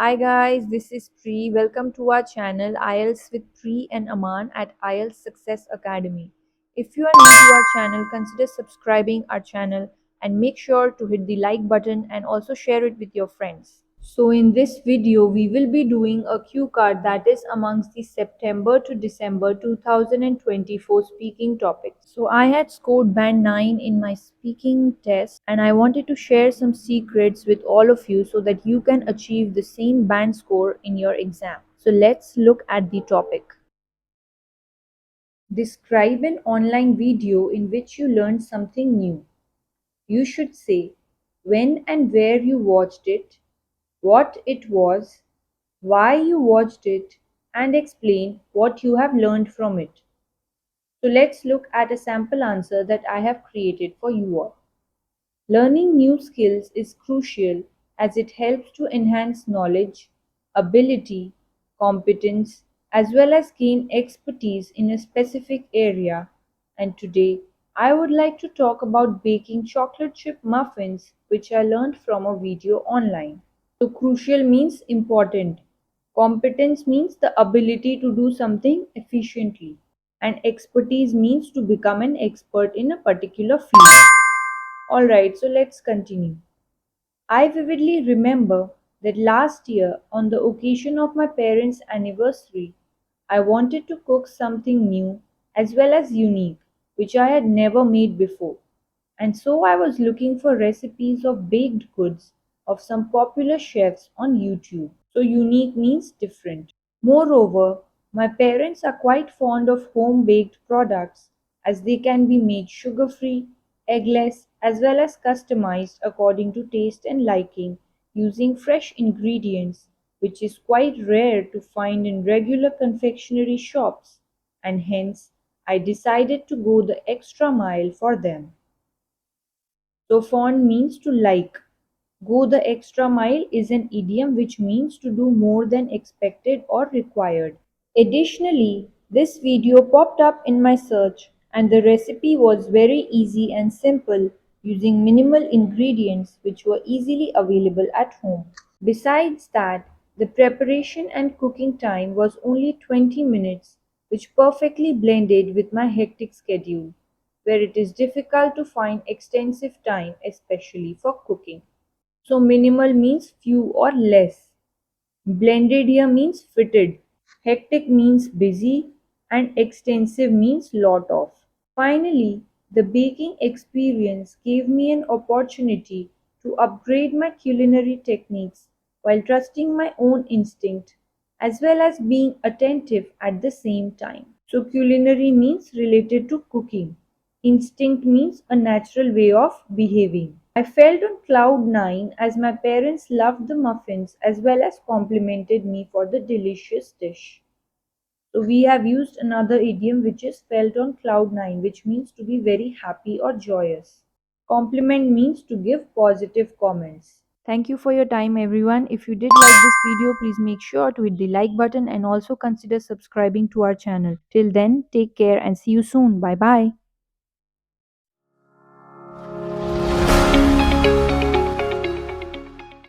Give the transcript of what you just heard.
Hi guys, this is Pri. Welcome to our channel IELTS with Pri and Aman at IELTS Success Academy. If you are new to our channel, consider subscribing our channel and make sure to hit the like button and also share it with your friends. So in this video, we will be doing a cue card that is amongst the September to December 2024 speaking topics. So I had scored band 9 in my speaking test and I wanted to share some secrets with all of you so that you can achieve the same band score in your exam. So let's look at the topic. Describe an online video in which you learned something new. You should say when and where you watched it, what it was, why you watched it, and explain what you have learned from it. So let's look at a sample answer that I have created for you all. Learning new skills is crucial as it helps to enhance knowledge, ability, competence, as well as gain expertise in a specific area. And today, I would like to talk about baking chocolate chip muffins, which I learned from a video online. So crucial means important. Competence means the ability to do something efficiently. And expertise means to become an expert in a particular field. Alright, so let's continue. I vividly remember that last year, on the occasion of my parents' anniversary, I wanted to cook something new as well as unique, which I had never made before. And so I was looking for recipes of baked goods of some popular chefs on YouTube. So unique means different. Moreover, my parents are quite fond of home baked products as they can be made sugar free, eggless, as well as customized according to taste and liking using fresh ingredients, which is quite rare to find in regular confectionery shops, and hence I decided to go the extra mile for them. So fond means to like. Go the extra mile is an idiom which means to do more than expected or required. Additionally, this video popped up in my search and the recipe was very easy and simple using minimal ingredients which were easily available at home. Besides that, the preparation and cooking time was only 20 minutes, which perfectly blended with my hectic schedule, where it is difficult to find extensive time, especially for cooking. So, minimal means few or less. Blended here means fitted. Hectic means busy, and extensive means lot of. Finally, the baking experience gave me an opportunity to upgrade my culinary techniques while trusting my own instinct as well as being attentive at the same time. So, culinary means related to cooking. Instinct means a natural way of behaving. I felt on cloud nine as my parents loved the muffins as well as complimented me for the delicious dish. So we have used another idiom which is felt on cloud nine, which means to be very happy or joyous. Compliment means to give positive comments. Thank you for your time everyone. If you did like this video, please make sure to hit the like button and also consider subscribing to our channel. Till then, take care and see you soon. Bye bye.